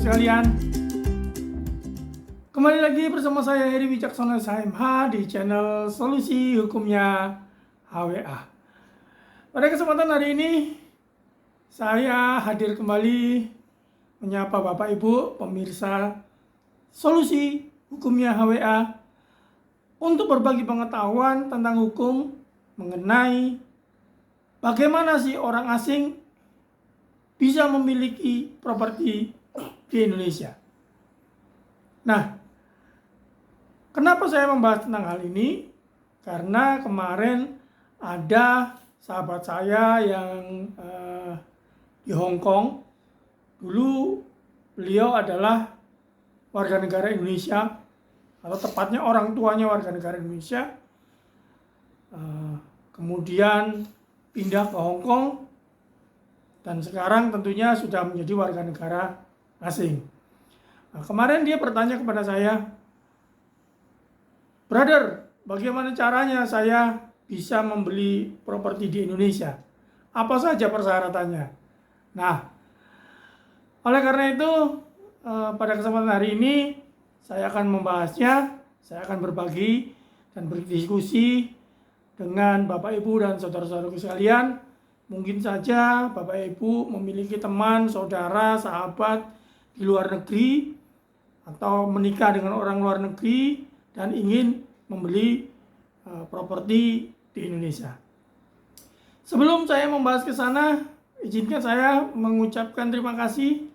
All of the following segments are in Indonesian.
sekalian, kembali lagi bersama saya Heri Wicaksono SHMH di channel Solusi Hukumnya HWA. Pada kesempatan hari ini saya hadir kembali menyapa Bapak Ibu pemirsa Solusi Hukumnya HWA untuk berbagi pengetahuan tentang hukum mengenai bagaimana sih orang asing bisa memiliki properti di Indonesia. Nah, kenapa saya membahas tentang hal ini? Karena kemarin ada sahabat saya yang di Hong Kong. Dulu beliau adalah warga negara Indonesia, atau tepatnya orang tuanya warga negara Indonesia. Kemudian pindah ke Hong Kong dan sekarang tentunya sudah menjadi warga negara asing. Nah, kemarin dia bertanya kepada saya, "Brother, bagaimana caranya saya bisa membeli properti di Indonesia? Apa saja persyaratannya?" Nah, oleh karena itu pada kesempatan hari ini saya akan membahasnya. Saya akan berbagi dan berdiskusi dengan Bapak Ibu dan saudara-saudaraku sekalian. Mungkin saja Bapak Ibu memiliki teman, saudara, sahabat di luar negeri atau menikah dengan orang luar negeri dan ingin membeli properti di Indonesia. Sebelum saya membahas ke sana, izinkan saya mengucapkan terima kasih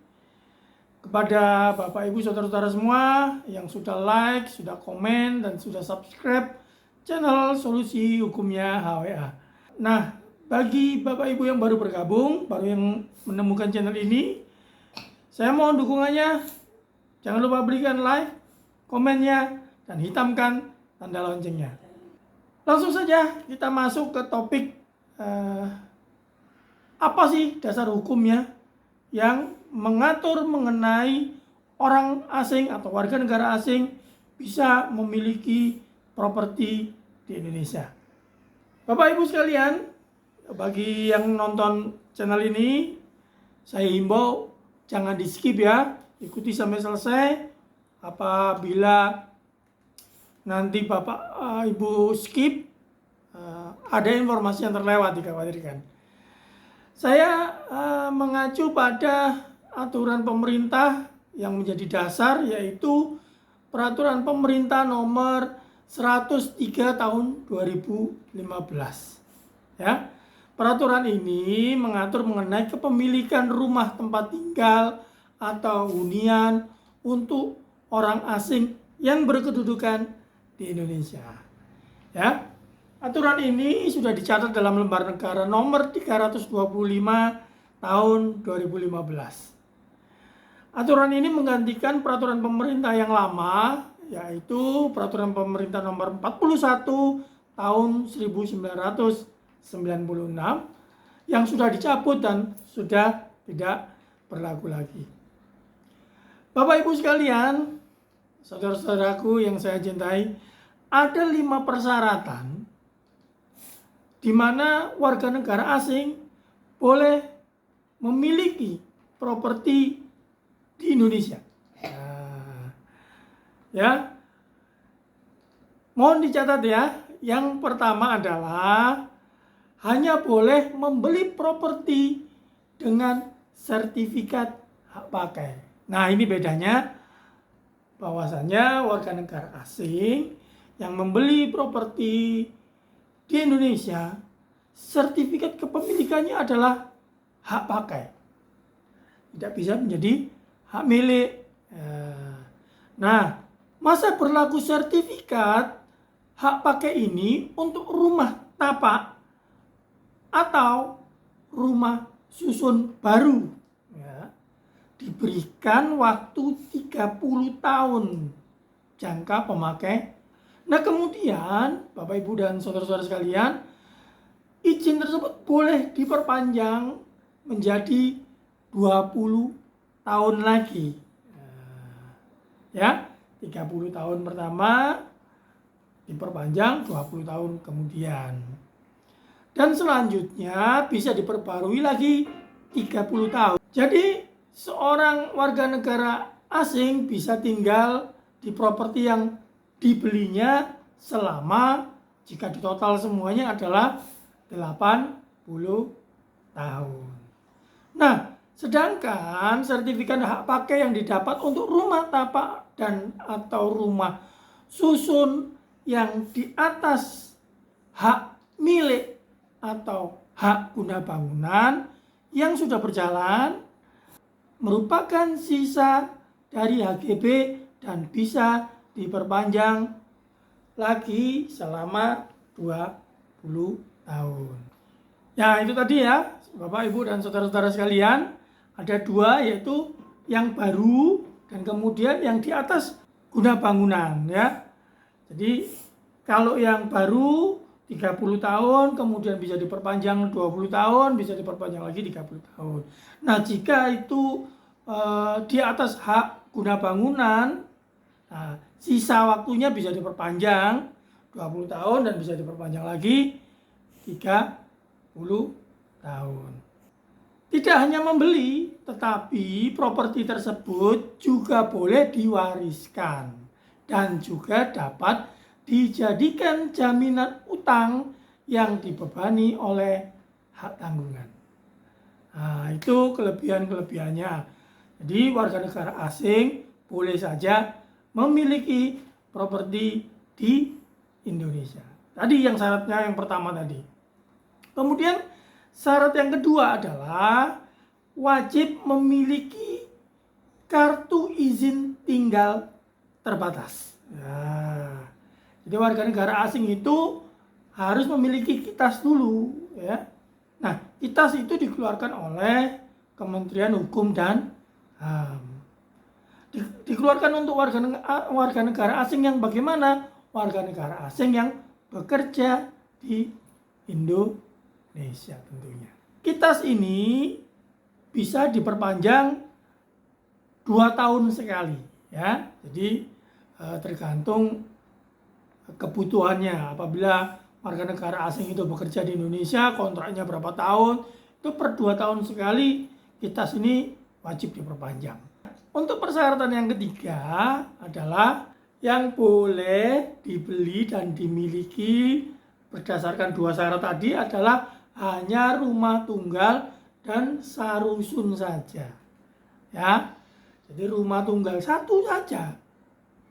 kepada Bapak Ibu saudara-saudara semua yang sudah like, sudah komen, dan sudah subscribe channel Solusi Hukumnya HWA. Nah, bagi Bapak Ibu yang baru bergabung, baru yang menemukan channel ini, saya mohon dukungannya. Jangan lupa berikan like, komennya, dan hitamkan tanda loncengnya. Langsung saja kita masuk ke topik apa sih dasar hukumnya yang mengatur mengenai orang asing atau warga negara asing bisa memiliki properti di Indonesia. Bapak Ibu sekalian, bagi yang nonton channel ini, saya himbau jangan di skip ya, ikuti sampai selesai. Apabila nanti Bapak Ibu skip, ada informasi yang terlewat, dikhawatirkan. Saya mengacu pada aturan pemerintah yang menjadi dasar, yaitu Peraturan Pemerintah Nomor 103 tahun 2015. Ya. Peraturan ini mengatur mengenai kepemilikan rumah tempat tinggal atau hunian untuk orang asing yang berkedudukan di Indonesia. Ya. Aturan ini sudah dicatat dalam lembar negara nomor 325 tahun 2015. Aturan ini menggantikan peraturan pemerintah yang lama, yaitu Peraturan Pemerintah Nomor 41 tahun 1996 yang sudah dicabut dan sudah tidak berlaku lagi. Bapak Ibu sekalian, saudara-saudaraku yang saya cintai, ada 5 persyaratan di mana warga negara asing boleh memiliki properti di Indonesia. Ya, mohon dicatat ya. Yang pertama adalah hanya boleh membeli properti dengan sertifikat hak pakai. Nah, ini bedanya, bahwasanya warga negara asing yang membeli properti di Indonesia, sertifikat kepemilikannya adalah hak pakai, tidak bisa menjadi hak milik. Nah, masa berlaku sertifikat hak pakai ini untuk rumah tapak atau rumah susun baru, ya, diberikan waktu 30 tahun jangka pemakai. Nah, kemudian Bapak Ibu dan saudara-saudara sekalian, izin tersebut boleh diperpanjang menjadi 20 tahun lagi. Ya, 30 tahun pertama diperpanjang 20 tahun kemudian. Dan selanjutnya bisa diperbarui lagi 30 tahun. Jadi seorang warga negara asing bisa tinggal di properti yang dibelinya selama, jika ditotal semuanya adalah 80 tahun. Nah, sedangkan sertifikat hak pakai yang didapat untuk rumah tapak dan atau rumah susun yang di atas hak milik atau hak guna bangunan yang sudah berjalan merupakan sisa dari HGB dan bisa diperpanjang lagi selama 20 tahun. Ya, itu tadi ya, Bapak, Ibu, dan saudara-saudara sekalian. Ada dua, yaitu yang baru dan kemudian yang di atas guna bangunan ya. Jadi kalau yang baru 30 tahun, kemudian bisa diperpanjang 20 tahun, bisa diperpanjang lagi 30 tahun. Nah, jika itu di atas hak guna bangunan, nah, sisa waktunya bisa diperpanjang 20 tahun dan bisa diperpanjang lagi 30 tahun. Tidak hanya membeli, tetapi properti tersebut juga boleh diwariskan dan juga dapat dijadikan jaminan utang yang dibebani oleh hak tanggungan. Nah, itu kelebihan-kelebihannya. Jadi warga negara asing boleh saja memiliki properti di Indonesia. Tadi yang syaratnya yang pertama tadi. Kemudian syarat yang kedua adalah wajib memiliki kartu izin tinggal terbatas. Nah, jadi warga negara asing itu harus memiliki KITAS dulu ya. Nah, KITAS itu dikeluarkan oleh Kementerian Hukum dan HAM. Dikeluarkan untuk warga negara asing yang bagaimana? Warga negara asing yang bekerja di Indonesia tentunya. KITAS ini bisa diperpanjang 2 tahun sekali ya. Jadi tergantung kebutuhannya. Apabila warga negara asing itu bekerja di Indonesia, kontraknya berapa tahun, itu per 2 tahun sekali KITAS ini wajib diperpanjang. Untuk persyaratan yang ketiga adalah yang boleh dibeli dan dimiliki berdasarkan 2 syarat tadi adalah hanya rumah tunggal dan sarusun saja. Ya. Jadi rumah tunggal satu saja.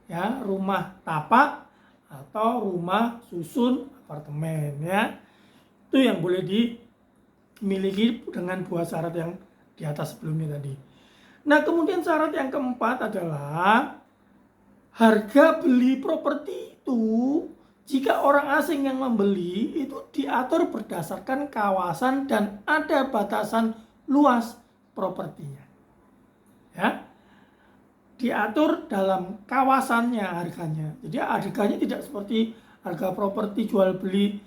Ya, rumah tapak atau rumah susun apartemen ya. Itu yang boleh dimiliki dengan 2 syarat yang di atas sebelumnya tadi. Nah, kemudian syarat yang keempat adalah harga beli properti itu jika orang asing yang membeli itu diatur berdasarkan kawasan dan ada batasan luas propertinya. Ya. Diatur dalam kawasannya harganya. Jadi harganya tidak seperti harga properti jual beli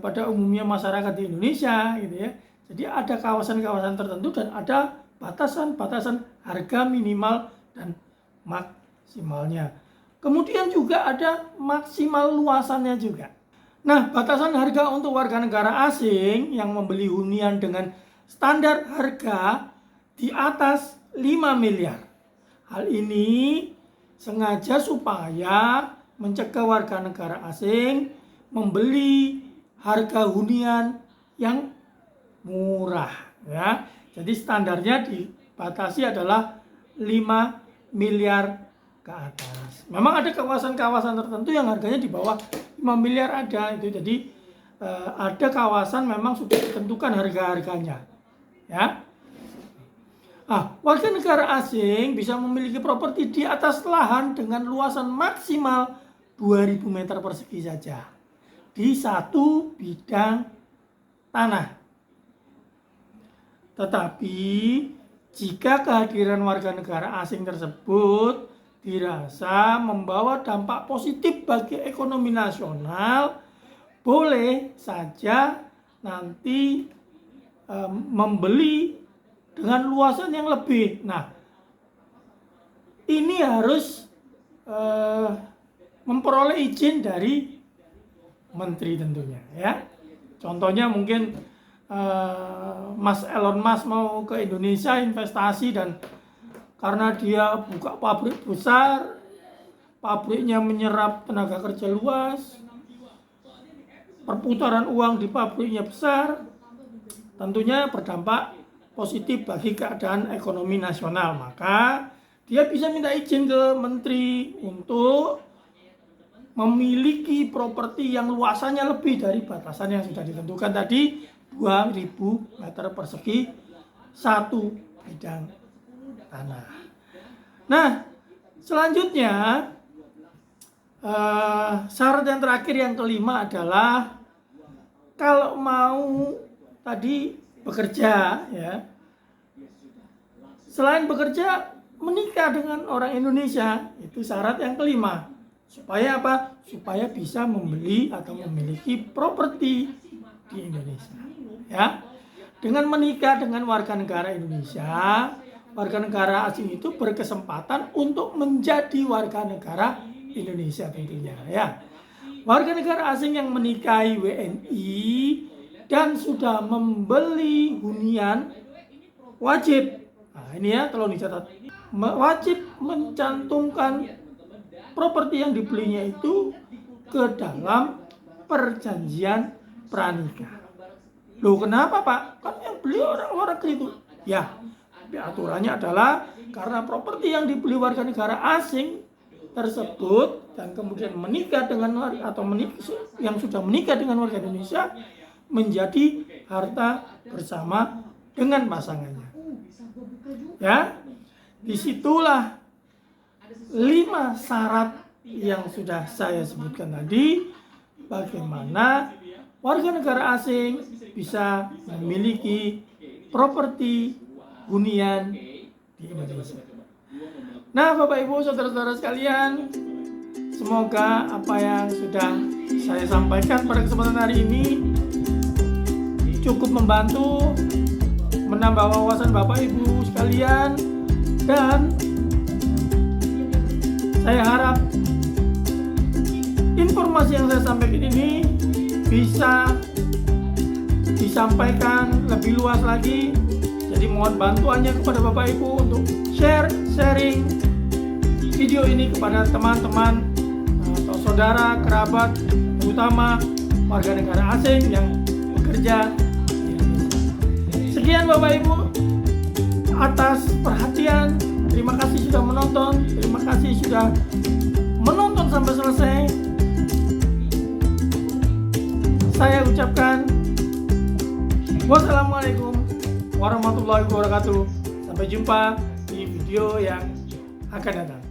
pada umumnya masyarakat di Indonesia gitu ya. Jadi ada kawasan-kawasan tertentu dan ada batasan-batasan harga minimal dan maksimalnya. Kemudian juga ada maksimal luasannya juga. Nah, batasan harga untuk warga negara asing yang membeli hunian dengan standar harga di atas 5 miliar. Hal ini sengaja supaya mencegah warga negara asing membeli harga hunian yang murah ya. Jadi standarnya dibatasi adalah 5 miliar ke atas. Memang ada kawasan-kawasan tertentu yang harganya di bawah 5 miliar ada itu. Jadi ada kawasan memang sudah ditentukan harga-harganya. Ya. Warga negara asing bisa memiliki properti di atas lahan dengan luasan maksimal 2000 meter persegi saja di satu bidang tanah. Tetapi jika kehadiran warga negara asing tersebut dirasa membawa dampak positif bagi ekonomi nasional, boleh saja nanti membeli dengan luasan yang lebih. Nah, ini harus memperoleh izin dari menteri tentunya ya. Contohnya mungkin Mas Elon Musk mau ke Indonesia investasi, dan karena dia buka pabrik besar, pabriknya menyerap tenaga kerja luas, perputaran uang di pabriknya besar, tentunya berdampak positif bagi keadaan ekonomi nasional. Maka dia bisa minta izin ke menteri untuk memiliki properti yang luasannya lebih dari batasan yang sudah ditentukan tadi, 2.000 meter persegi satu bidang tanah. Nah, selanjutnya syarat yang terakhir yang kelima adalah kalau mau tadi bekerja, ya, selain bekerja menikah dengan orang Indonesia, itu syarat yang kelima. Supaya apa? Supaya bisa membeli atau memiliki properti di Indonesia. Ya, dengan menikah dengan warga negara Indonesia, warga negara asing itu berkesempatan untuk menjadi warga negara Indonesia tentunya. Ya, warga negara asing yang menikahi WNI dan sudah membeli hunian wajib, nah ini ya tolong dicatat, wajib mencantumkan properti yang dibelinya itu ke dalam perjanjian pranikah. Loh, kenapa Pak? Kan yang beli orang-orang itu. Ya, aturannya adalah karena properti yang dibeli warga negara asing tersebut dan kemudian menikah dengan atau yang sudah menikah dengan warga Indonesia menjadi harta bersama dengan pasangannya. Ya, disitulah 5 syarat yang sudah saya sebutkan tadi, bagaimana warga negara asing bisa memiliki properti hunian di Indonesia. Nah, Bapak Ibu, saudara-saudara sekalian, semoga apa yang sudah saya sampaikan pada kesempatan hari ini cukup membantu menambah wawasan Bapak Ibu sekalian, dan saya harap informasi yang saya sampaikan ini bisa disampaikan lebih luas lagi. Jadi mohon bantuannya kepada Bapak Ibu untuk sharing video ini kepada teman-teman atau saudara, kerabat, terutama warga negara asing yang bekerja. Sekian Bapak Ibu atas perhatian. Terima kasih sudah menonton. Terima kasih sudah menonton sampai selesai. Saya ucapkan wassalamualaikum warahmatullahi wabarakatuh. Sampai jumpa di video yang akan datang.